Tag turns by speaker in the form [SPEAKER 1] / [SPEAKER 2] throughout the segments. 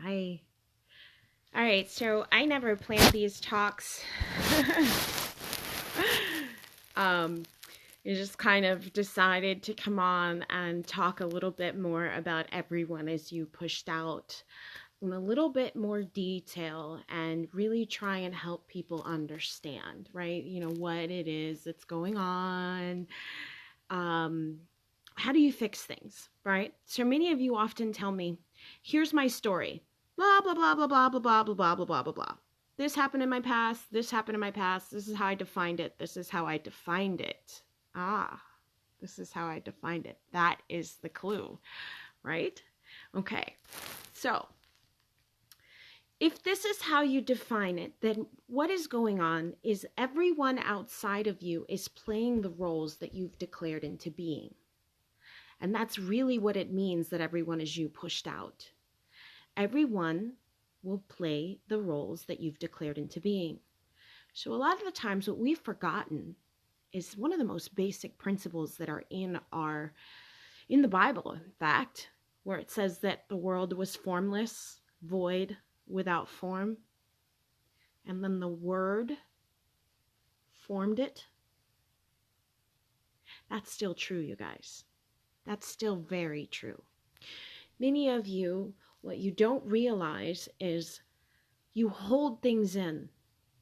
[SPEAKER 1] Hi. All right, so I never planned these talks. um, I just kind of decided to come on and talk a little bit more about everyone as you pushed out in a little bit more detail and really try and help people understand, right? You know, what it is that's going on. How do you fix things, right? So many of you often tell me, here's my story. Blah, blah, blah, blah, blah, blah, blah, blah, blah, blah, blah, blah, blah. This happened in my past. This happened in my past. This is how I defined it. This is how I defined it. This is how I defined it. That is the clue, right? Okay. So if this is how you define it, then what is going on is everyone outside of you is playing the roles that you've declared into being. And that's really what it means that everyone is you pushed out. Everyone will play the roles that you've declared into being. So a lot of the times what we've forgotten is one of the most basic principles that are in the Bible, in fact, where it says that the world was formless, void, without form, and then the Word formed it. That's still true, you guys. That's still very true. Many of you, what you don't realize is you hold things in.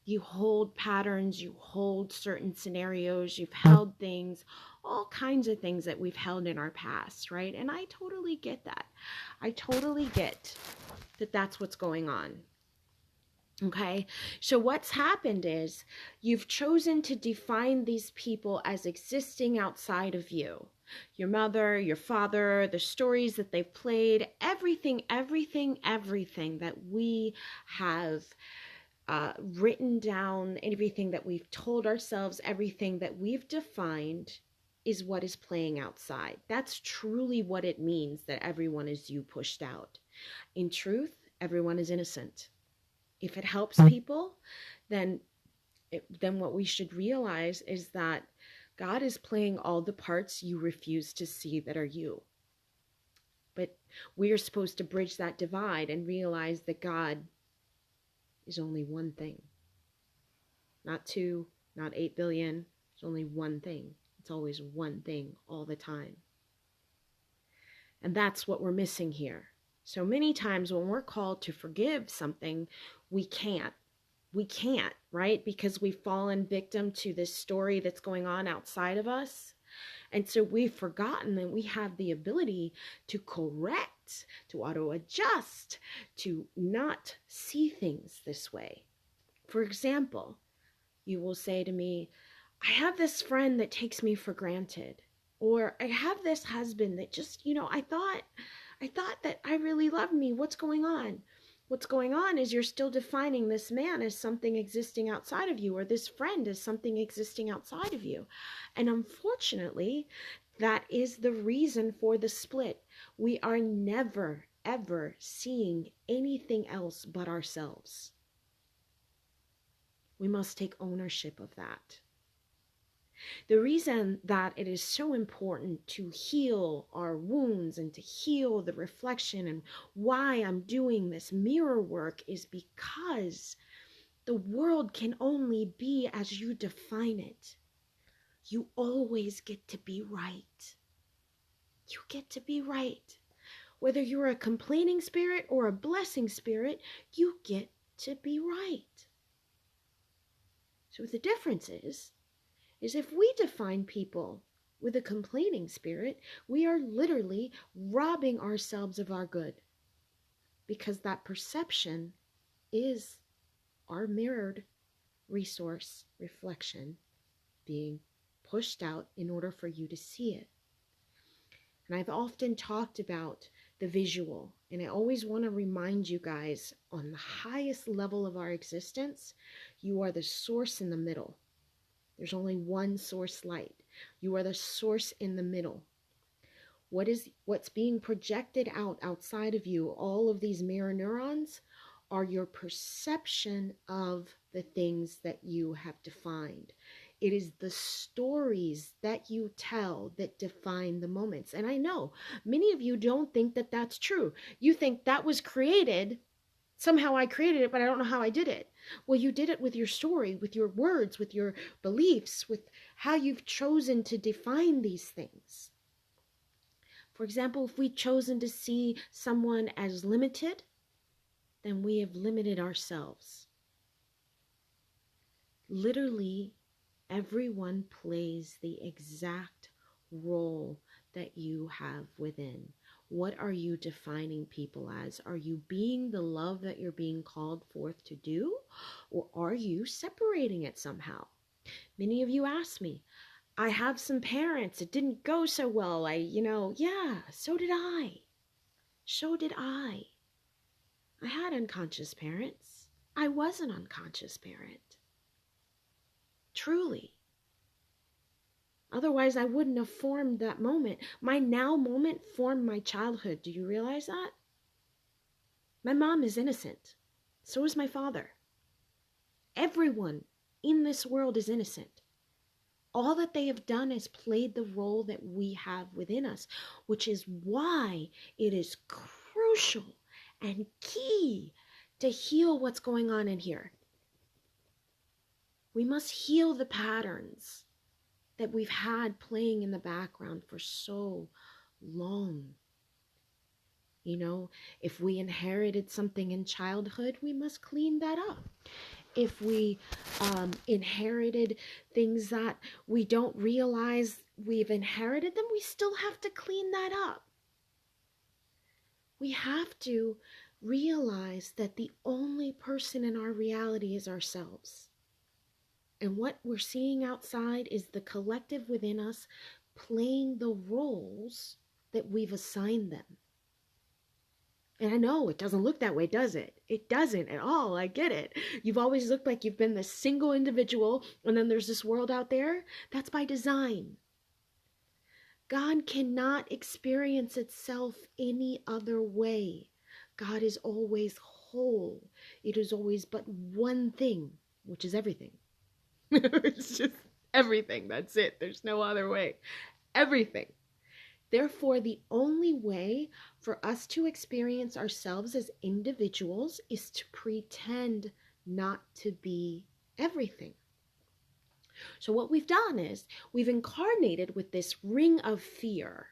[SPEAKER 1] You hold patterns, you hold certain scenarios, you've held things, all kinds of things that we've held in our past, right? And I totally get that. I totally get that that's what's going on. Okay, so what's happened is you've chosen to define these people as existing outside of you. Your mother, your father, the stories that they've played, everything that we have written down, everything that we've told ourselves, everything that we've defined is what is playing outside. That's truly what it means that everyone is you pushed out. In truth, everyone is innocent. If it helps people, then what we should realize is that God is playing all the parts you refuse to see that are you. But we are supposed to bridge that divide and realize that God is only one thing. Not two, not 8 billion. It's only one thing. It's always one thing all the time. And that's what we're missing here. So many times when we're called to forgive something, we can't. We can't, right? Because we've fallen victim to this story that's going on outside of us. And so we've forgotten that we have the ability to correct, to auto-adjust, to not see things this way. For example, you will say to me, I have this friend that takes me for granted. Or I have this husband that just, I thought that I really loved me. What's going on? What's going on is you're still defining this man as something existing outside of you, or this friend as something existing outside of you. And unfortunately, that is the reason for the split. We are never, ever seeing anything else but ourselves. We must take ownership of that. The reason that it is so important to heal our wounds and to heal the reflection and why I'm doing this mirror work is because the world can only be as you define it. You always get to be right. You get to be right. Whether you're a complaining spirit or a blessing spirit, you get to be right. So the difference is if we define people with a complaining spirit, we are literally robbing ourselves of our good, because that perception is our mirrored resource reflection being pushed out in order for you to see it. And I've often talked about the visual, and I always want to remind you guys, on the highest level of our existence, you are the source in the middle. There's only one source light. You are the source in the middle. What's being projected outside of you, all of these mirror neurons, are your perception of the things that you have defined. It is the stories that you tell that define the moments. And I know many of you don't think that that's true. You think that was created Somehow I created it, but I don't know how I did it. Well, you did it with your story, with your words, with your beliefs, with how you've chosen to define these things. For example, if we've chosen to see someone as limited, then we have limited ourselves. Literally, everyone plays the exact role that you have within. What are you defining people as? Are you being the love that you're being called forth to do? Or are you separating it somehow? Many of you ask me, I have some parents, it didn't go so well. Yeah, so did I. So did I. I had unconscious parents. I was an unconscious parent. Truly. Otherwise, I wouldn't have formed that moment. My now moment formed my childhood. Do you realize that? My mom is innocent. So is my father. Everyone in this world is innocent. All that they have done is played the role that we have within us, which is why it is crucial and key to heal what's going on in here. We must heal the patterns that we've had playing in the background for so long. If we inherited something in childhood, we must clean that up. If we inherited things that we don't realize we've inherited, then we still have to clean that up. We have to realize that the only person in our reality is ourselves. And what we're seeing outside is the collective within us playing the roles that we've assigned them. And I know it doesn't look that way, does it? It doesn't at all. I get it. You've always looked like you've been this single individual, and then there's this world out there. That's by design. God cannot experience itself any other way. God is always whole. It is always but one thing, which is everything. It's just everything. That's it. There's no other way. Everything. Therefore, the only way for us to experience ourselves as individuals is to pretend not to be everything. So what we've done is we've incarnated with this ring of fear.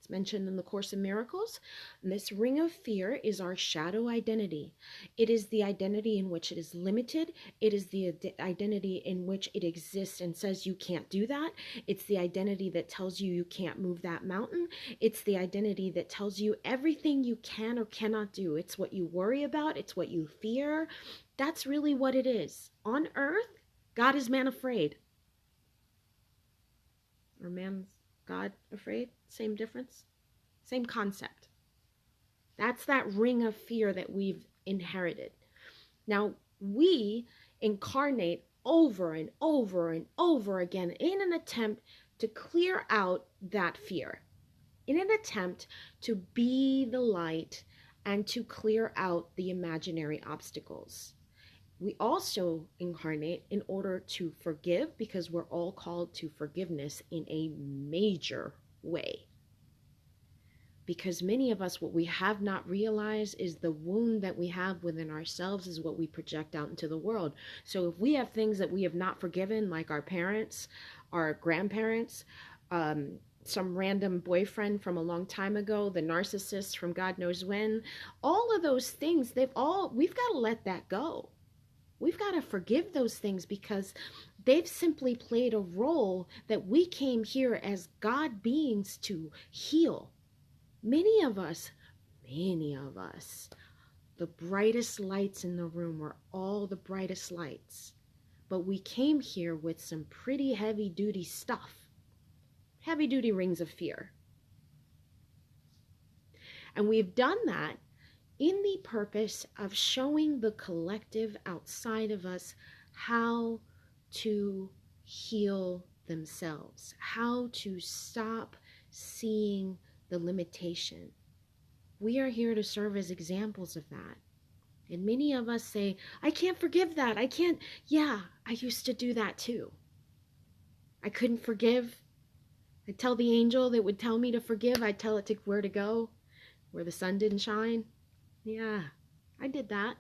[SPEAKER 1] It's mentioned in the Course in Miracles. And this ring of fear is our shadow identity. It is the identity in which it is limited. It is the identity in which it exists and says you can't do that. It's the identity that tells you you can't move that mountain. It's the identity that tells you everything you can or cannot do. It's what you worry about. It's what you fear. That's really what it is. On earth, God is man afraid. Or man's God afraid? Same difference? Same concept. That's that ring of fear that we've inherited. Now, we incarnate over and over and over again in an attempt to clear out that fear, in an attempt to be the light and to clear out the imaginary obstacles. We also incarnate in order to forgive, because we're all called to forgiveness in a major way. Because many of us, what we have not realized is the wound that we have within ourselves is what we project out into the world. So if we have things that we have not forgiven, like our parents, our grandparents, some random boyfriend from a long time ago, the narcissist from God knows when, all of those things, we've got to let that go. We've got to forgive those things because they've simply played a role that we came here as God beings to heal. Many of us, the brightest lights in the room were all the brightest lights. But we came here with some pretty heavy-duty stuff. Heavy-duty rings of fear. And we've done that in the purpose of showing the collective outside of us how to heal themselves, how to stop seeing the limitation. We are here to serve as examples of that. And many of us say, I can't forgive that. I can't. Yeah, I used to do that too. I couldn't forgive. I'd tell the angel that would tell me to forgive. I'd tell it to where to go, where the sun didn't shine. Yeah, I did that.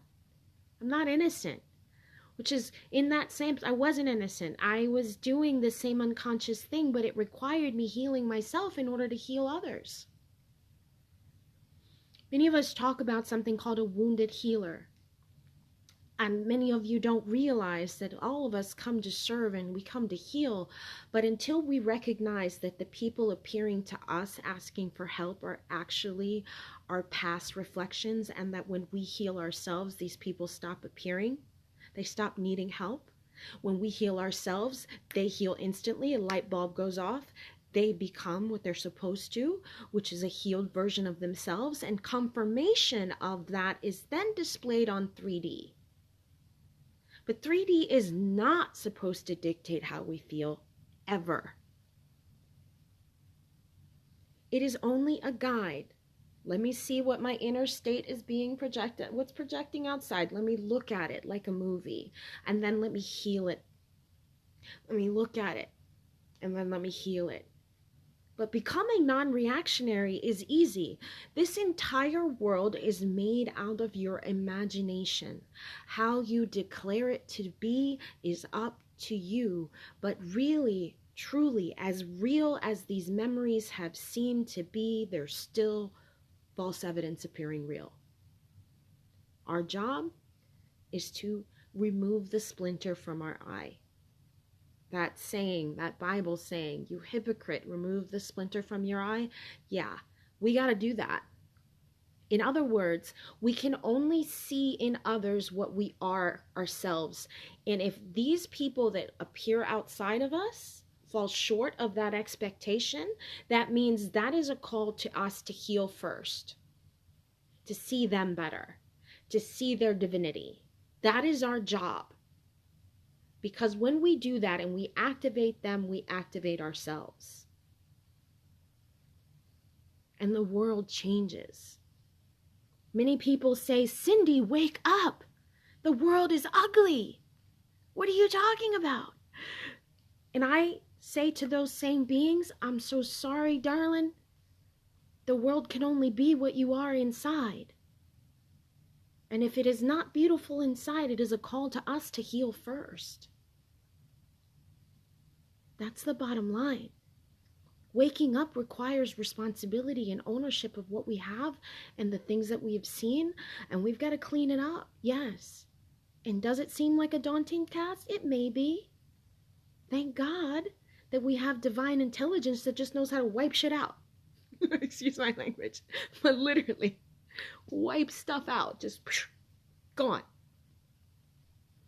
[SPEAKER 1] I'm not innocent. Which is, in that same, I wasn't innocent. I was doing the same unconscious thing, but it required me healing myself in order to heal others. Many of us talk about something called a wounded healer. And many of you don't realize that all of us come to serve and we come to heal. But until we recognize that the people appearing to us asking for help are actually our past reflections, and that when we heal ourselves, these people stop appearing, they stop needing help. When we heal ourselves, they heal instantly, a light bulb goes off. They become what they're supposed to, which is a healed version of themselves. And confirmation of that is then displayed on 3D. But 3D is not supposed to dictate how we feel, ever. It is only a guide. Let me see what my inner state is being projected, what's projecting outside. Let me look at it like a movie, and then let me heal it. Let me look at it, and then let me heal it. But becoming non-reactionary is easy. This entire world is made out of your imagination. How you declare it to be is up to you. But really, truly, as real as these memories have seemed to be, they're still false evidence appearing real. Our job is to remove the splinter from our eye. That saying, that Bible saying, you hypocrite, remove the splinter from your eye. Yeah, we got to do that. In other words, we can only see in others what we are ourselves. And if these people that appear outside of us fall short of that expectation, that means that is a call to us to heal first, to see them better, to see their divinity. That is our job. Because when we do that and we activate them, we activate ourselves. And the world changes. Many people say, Cindy, wake up. The world is ugly. What are you talking about? And I say to those same beings, I'm so sorry, darling. The world can only be what you are inside. And if it is not beautiful inside, it is a call to us to heal first. That's the bottom line. Waking up requires responsibility and ownership of what we have and the things that we have seen, and we've got to clean it up, yes. And does it seem like a daunting task? It may be. Thank God that we have divine intelligence that just knows how to wipe shit out. Excuse my language, but literally wipe stuff out, just gone.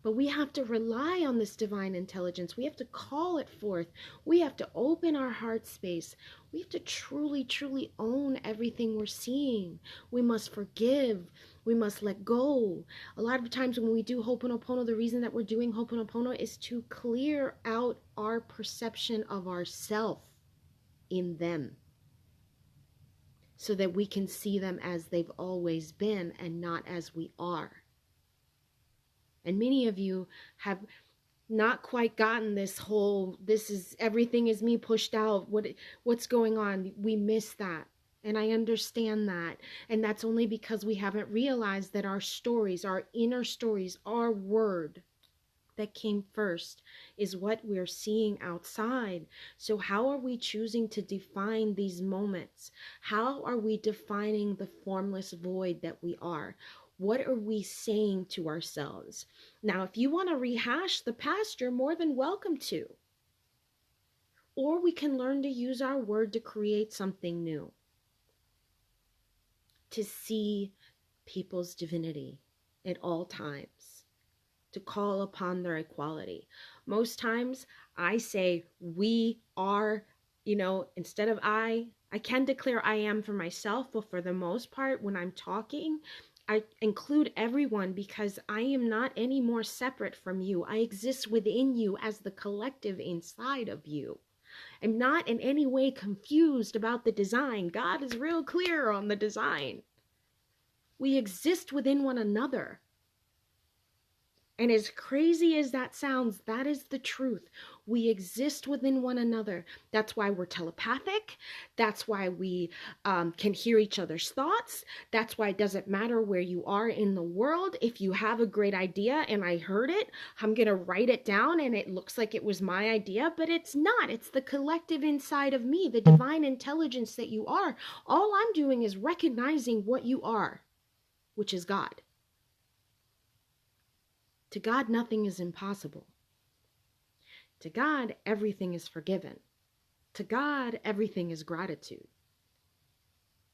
[SPEAKER 1] But we have to rely on this divine intelligence. We have to call it forth. We have to open our heart space. We have to truly, truly own everything we're seeing. We must forgive. We must let go. A lot of times when we do Ho'oponopono, the reason that we're doing Ho'oponopono is to clear out our perception of ourself in them, so that we can see them as they've always been and not as we are. And many of you have not quite gotten this whole, this is, everything is me pushed out. What's going on? We miss that. And I understand that. And that's only because we haven't realized that our stories, our inner stories, our word that came first is what we're seeing outside. So how are we choosing to define these moments? How are we defining the formless void that we are? What are we saying to ourselves? Now, if you want to rehash the past, you're more than welcome to. Or we can learn to use our word to create something new. To see people's divinity at all times. To call upon their equality. Most times I say we are, instead of I can declare I am for myself, but for the most part, when I'm talking, I include everyone because I am not any more separate from you. I exist within you as the collective inside of you. I'm not in any way confused about the design. God is real clear on the design. We exist within one another. And as crazy as that sounds, that is the truth. We exist within one another. That's why we're telepathic. That's why we can hear each other's thoughts. That's why it doesn't matter where you are in the world. If you have a great idea and I heard it, I'm going to write it down and it looks like it was my idea, but it's not. It's the collective inside of me, the divine intelligence that you are. All I'm doing is recognizing what you are, which is God. To God, nothing is impossible. To God, everything is forgiven. To God, everything is gratitude.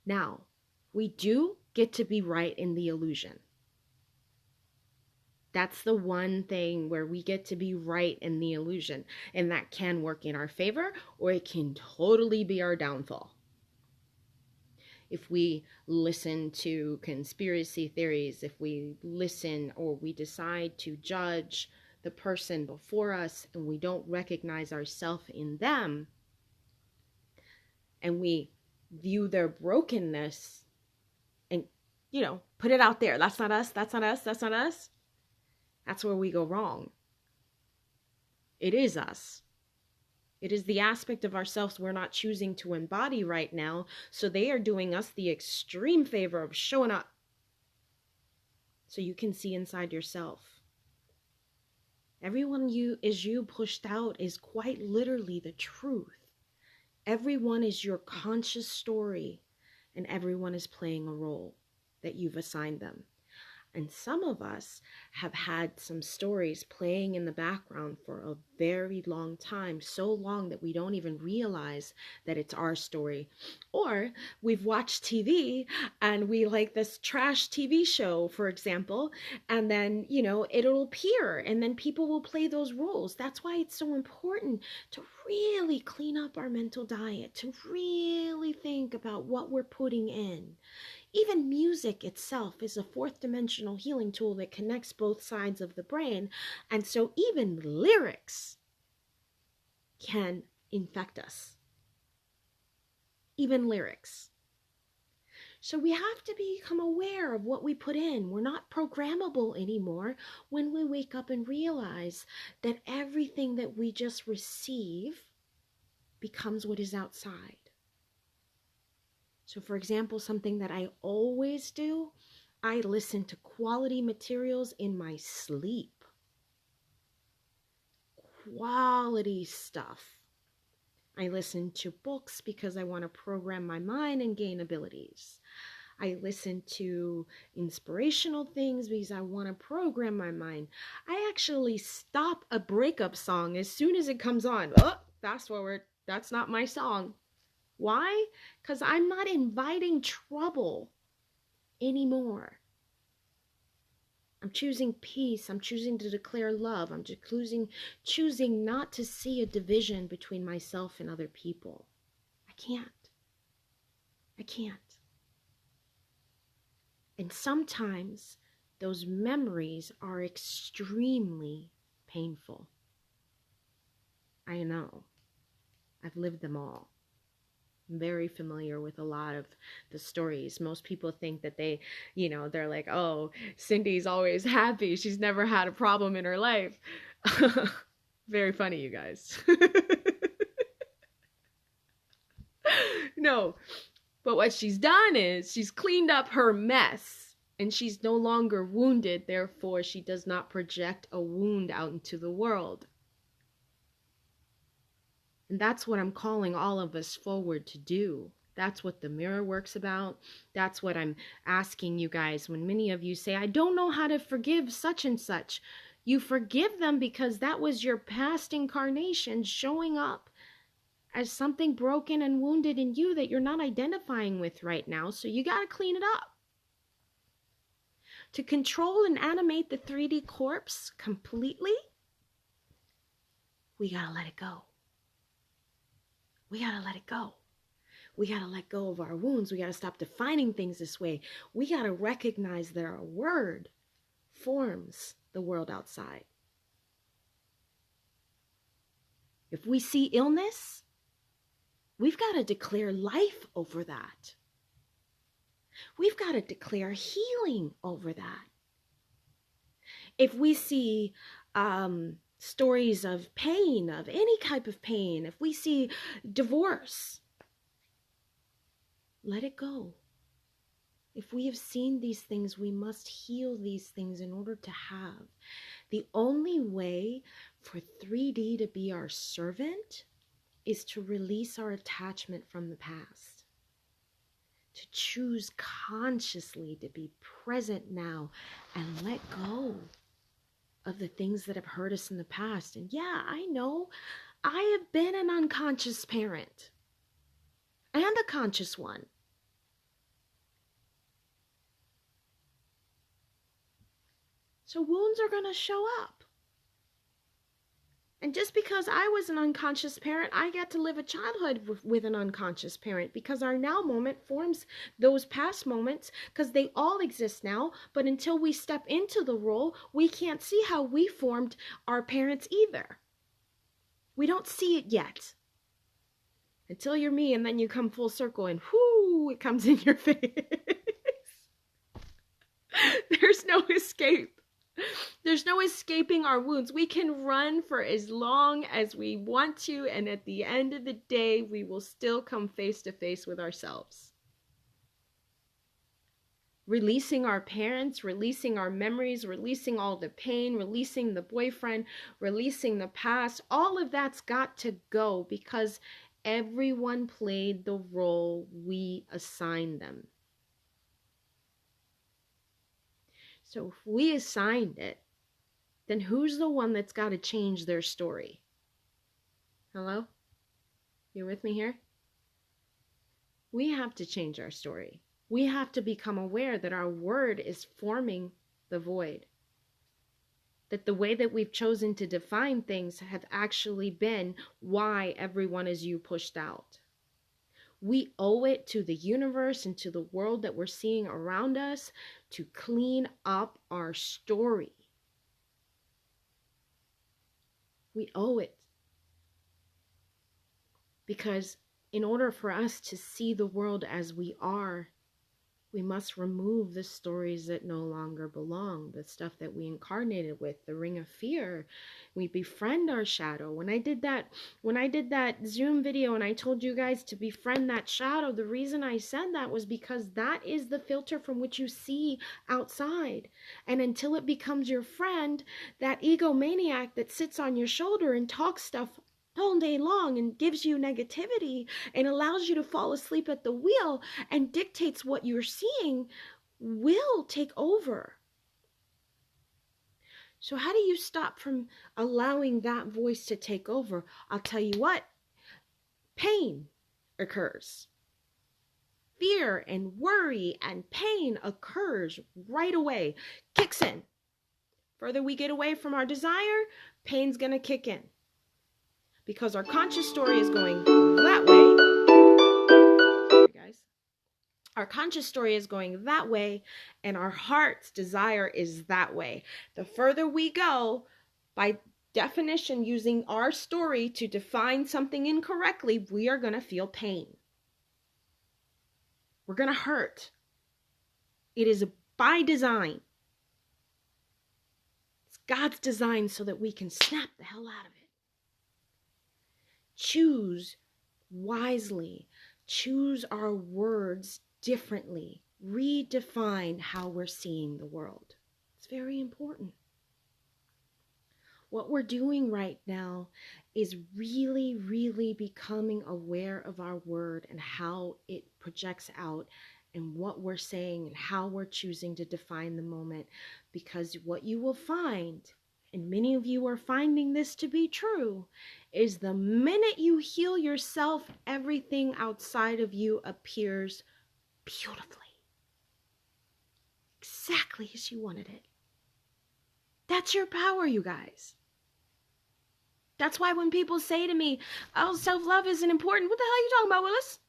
[SPEAKER 1] Now, we do get to be right in the illusion. That's the one thing where we get to be right in the illusion. And that can work in our favor, or it can totally be our downfall. If we listen to conspiracy theories, if we listen or we decide to judge the person before us and we don't recognize ourselves in them, and we view their brokenness and, put it out there. That's not us. That's not us. That's not us. That's where we go wrong. It is us. It is the aspect of ourselves we're not choosing to embody right now. So they are doing us the extreme favor of showing up so you can see inside yourself. Everyone you pushed out is quite literally the truth. Everyone is your conscious story, and everyone is playing a role that you've assigned them. And some of us have had some stories playing in the background for a very long time, so long that we don't even realize that it's our story. Or we've watched TV and we like this trash TV show, for example, and then, it'll appear and then people will play those roles. That's why it's so important to really clean up our mental diet, to really think about what we're putting in. Even music itself is a fourth dimensional healing tool that connects both sides of the brain. And so even lyrics can infect us. Even lyrics. So we have to become aware of what we put in. We're not programmable anymore when we wake up and realize that everything that we just receive becomes what is outside. So for example, something that I always do, I listen to quality materials in my sleep. Quality stuff. I listen to books because I want to program my mind and gain abilities. I listen to inspirational things because I want to program my mind. I actually stop a breakup song as soon as it comes on. Oh, fast forward. That's not my song. Why? Because I'm not inviting trouble anymore. I'm choosing peace. I'm choosing to declare love. I'm just choosing not to see a division between myself and other people. I can't. And sometimes those memories are extremely painful. I know. I've lived them all. I'm very familiar with a lot of the stories. Most people think that they're like, oh, Cindy's always happy. She's never had a problem in her life. Very funny, you guys. No, but what she's done is she's cleaned up her mess and she's no longer wounded. Therefore, she does not project a wound out into the world. And that's what I'm calling all of us forward to do. That's what the mirror work's about. That's what I'm asking you guys. When many of you say, I don't know how to forgive such and such. You forgive them because that was your past incarnation showing up as something broken and wounded in you that you're not identifying with right now. So you got to clean it up. To control and animate the 3D corpse completely, we got to let it go. We got to let it go. We got to let go of our wounds. We got to stop defining things this way. We got to recognize that our word forms the world outside. If we see illness, we've got to declare life over that. We've got to declare healing over that. If we see stories of pain, of any type of pain, if we see divorce, let it go. If we have seen these things, we must heal these things in order to have. The only way for 3D to be our servant is to release our attachment from the past. To choose consciously to be present now and let go of the things that have hurt us in the past. And yeah, I know I have been an unconscious parent and a conscious one. So wounds are going to show up. And just because I was an unconscious parent, I get to live a childhood with an unconscious parent, because our now moment forms those past moments, because they all exist now. But until we step into the role, we can't see how we formed our parents either. We don't see it yet. Until you're me, and then you come full circle and whoo, it comes in your face. There's no escape. There's no escaping our wounds. We can run for as long as we want to, and at the end of the day, we will still come face to face with ourselves. Releasing our parents, releasing our memories, releasing all the pain, releasing the boyfriend, releasing the past, all of that's got to go, because everyone played the role we assigned them. So if we assigned it, then who's the one that's got to change their story? Hello? You with me here? We have to change our story. We have to become aware that our word is forming the void. That the way that we've chosen to define things have actually been why everyone is you pushed out. We owe it to the universe and to the world that we're seeing around us to clean up our story. We owe it. Because in order for us to see the world as we are, we must remove the stories that no longer belong, the stuff that we incarnated with, the ring of fear. We befriend our shadow. When I did that Zoom video and I told you guys to befriend that shadow, the reason I said that was because that is the filter from which you see outside. And until it becomes your friend, that egomaniac that sits on your shoulder and talks stuff all day long and gives you negativity and allows you to fall asleep at the wheel and dictates what you're seeing, will take over. So how do you stop from allowing that voice to take over? I'll tell you what, pain occurs. Fear and worry and pain occurs right away, kicks in. Further we get away from our desire, pain's gonna kick in. Because our conscious story is going that way. Sorry, guys. Our conscious story is going that way, and our heart's desire is that way. The further we go, by definition, using our story to define something incorrectly, we are going to feel pain. We're going to hurt. It is by design. It's God's design so that we can snap the hell out of it. Choose wisely. Choose our words differently. Redefine how we're seeing the world. It's very important. What we're doing right now is really, really becoming aware of our word and how it projects out and what we're saying and how we're choosing to define the moment. Because what you will find, and many of you are finding this to be true, is the minute you heal yourself, everything outside of you appears beautifully. Exactly as you wanted it. That's your power, you guys. That's why when people say to me, oh, self-love isn't important, what the hell are you talking about, Willis?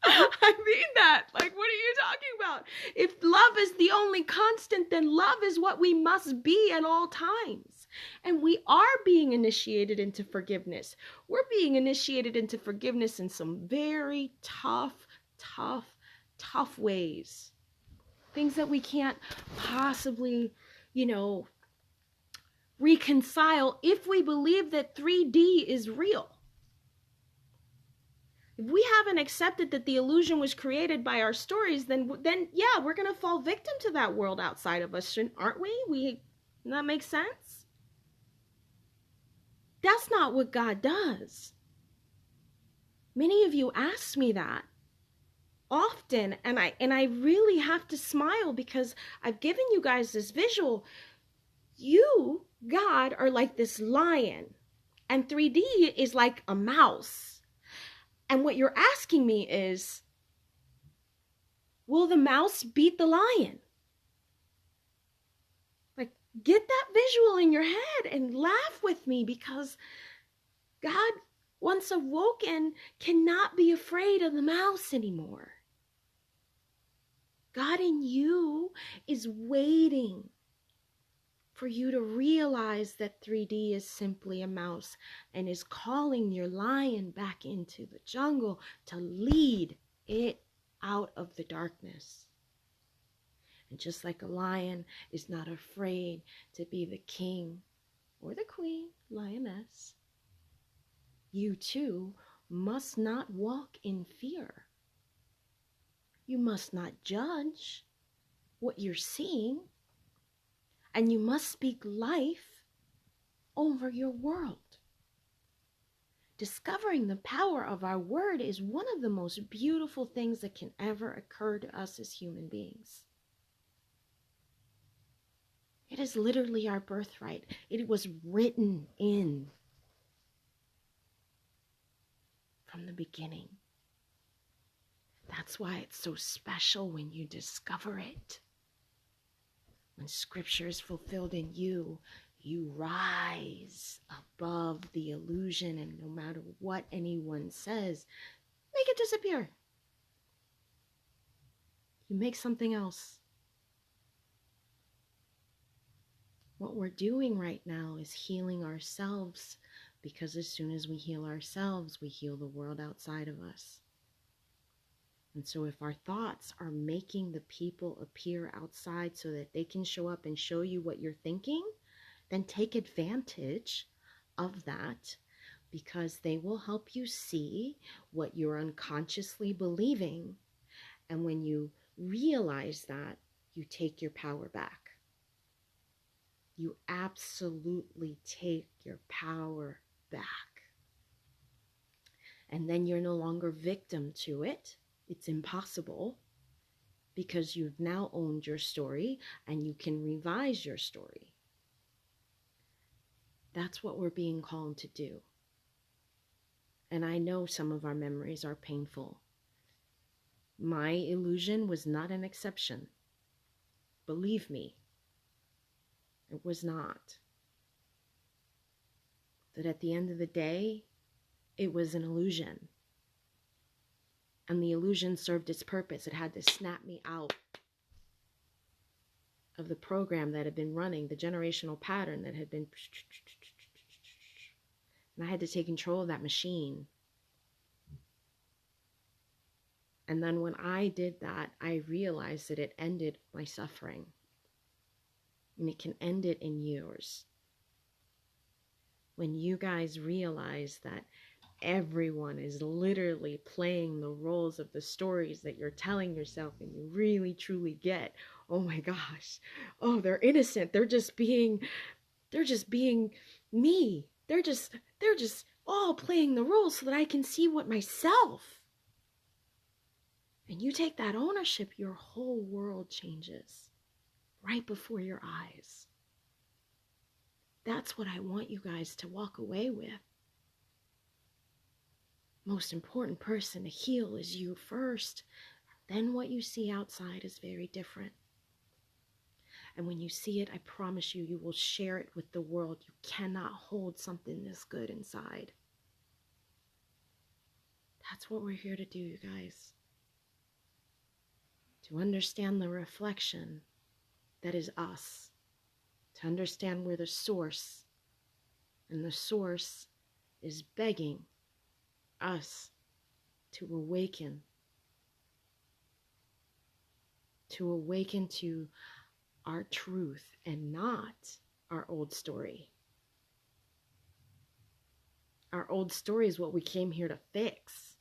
[SPEAKER 1] I mean that. Like, what are you talking about? If love is the only constant, then love is what we must be at all times. And we are being initiated into forgiveness. We're being initiated into forgiveness in some very tough ways. things that we can't possibly, reconcile if we believe that 3D is real. If we haven't accepted that the illusion was created by our stories, then yeah, we're going to fall victim to that world outside of us, aren't we? That makes sense? That's not what God does. Many of you ask me that often, and I really have to smile because I've given you guys this visual. You, God, are like this lion, and 3D is like a mouse. And what you're asking me is, will the mouse beat the lion? Like, get that visual in your head and laugh with me, because God, once awoken, cannot be afraid of the mouse anymore. God in you is waiting for you to realize that 3D is simply a mouse, and is calling your lion back into the jungle to lead it out of the darkness. And just like a lion is not afraid to be the king or the queen, lioness, you too must not walk in fear. You must not judge what you're seeing, and you must speak life over your world. Discovering the power of our word is one of the most beautiful things that can ever occur to us as human beings. It is literally our birthright. It was written in from the beginning. That's why it's so special when you discover it. When scripture is fulfilled in you, you rise above the illusion, and no matter what anyone says, make it disappear. You make something else. What we're doing right now is healing ourselves, because as soon as we heal ourselves, we heal the world outside of us. And so if our thoughts are making the people appear outside so that they can show up and show you what you're thinking, then take advantage of that, because they will help you see what you're unconsciously believing. And when you realize that, you take your power back. You absolutely take your power back. And then you're no longer victim to it. It's impossible, because you've now owned your story and you can revise your story. That's what we're being called to do. And I know some of our memories are painful. My illusion was not an exception. Believe me, it was not. That at the end of the day, it was an illusion. And the illusion served its purpose. It had to snap me out of the program that had been running, the generational pattern that had been... And I had to take control of that machine. And then when I did that, I realized that it ended my suffering. And it can end it in yours. When you guys realize that everyone is literally playing the roles of the stories that you're telling yourself, and you really truly get, oh my gosh, oh, they're innocent. They're just being me. They're just all playing the roles so that I can see what myself. And you take that ownership, your whole world changes right before your eyes. That's what I want you guys to walk away with. Most important person to heal is you first. Then what you see outside is very different. And when you see it, I promise you, you will share it with the world. You cannot hold something this good inside. That's what we're here to do, you guys. To understand the reflection that is us. To understand we're the source. And the source is begging us to awaken, to awaken to our truth and not our old story. Our old story is what we came here to fix.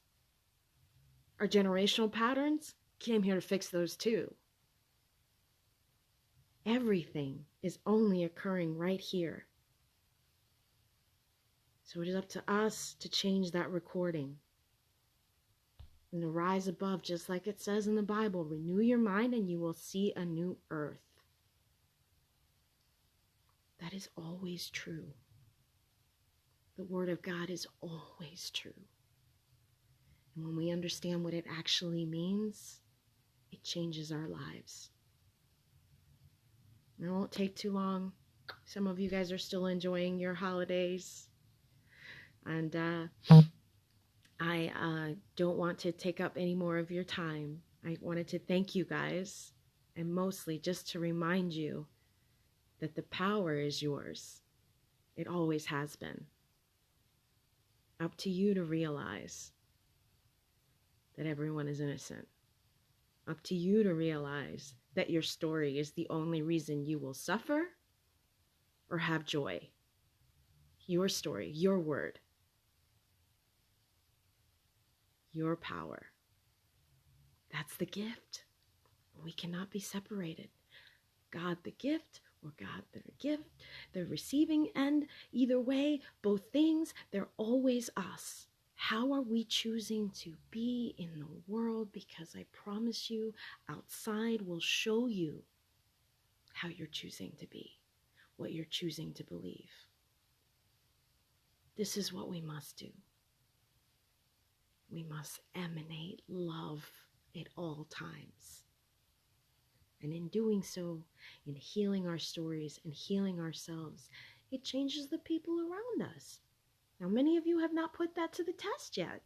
[SPEAKER 1] Our generational patterns came here to fix those too. Everything is only occurring right here. So it is up to us to change that recording and to rise above, just like it says in the Bible. Renew your mind and you will see a new earth. That is always true. The Word of God is always true. And when we understand what it actually means, it changes our lives. And it won't take too long. Some of you guys are still enjoying your holidays. And I don't want to take up any more of your time. I wanted to thank you guys, and mostly just to remind you that the power is yours. It always has been. Up to you to realize that everyone is innocent. Up to you to realize that your story is the only reason you will suffer or have joy. Your story, your word, your power. That's the gift. We cannot be separated. God the gift or God the gift, the receiving end. Either way, both things, they're always us. How are we choosing to be in the world? Because I promise you, outside will show you how you're choosing to be, what you're choosing to believe. This is what we must do. We must emanate love at all times. And in doing so, in healing our stories and healing ourselves, it changes the people around us. Now, many of you have not put that to the test yet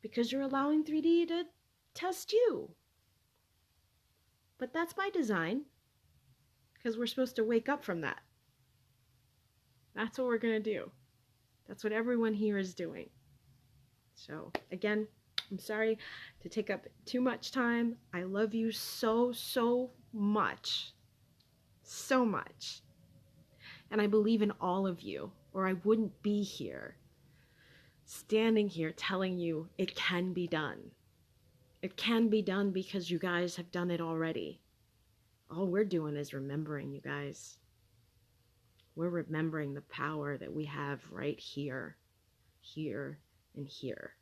[SPEAKER 1] because you're allowing 3D to test you. But that's by design, because we're supposed to wake up from that. That's what we're going to do. That's what everyone here is doing. So, again, I'm sorry to take up too much time. I love you so, so much. So much. And I believe in all of you, or I wouldn't be here, standing here telling you it can be done. It can be done because you guys have done it already. All we're doing is remembering, you guys. We're remembering the power that we have right here, here, and here.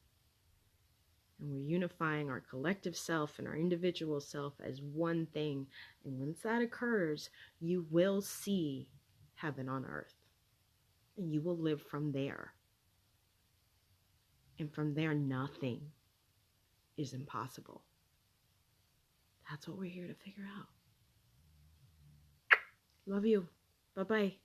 [SPEAKER 1] And we're unifying our collective self and our individual self as one thing. And once that occurs, you will see heaven on earth. And you will live from there. And from there, nothing is impossible. That's what we're here to figure out. Love you. Bye-bye.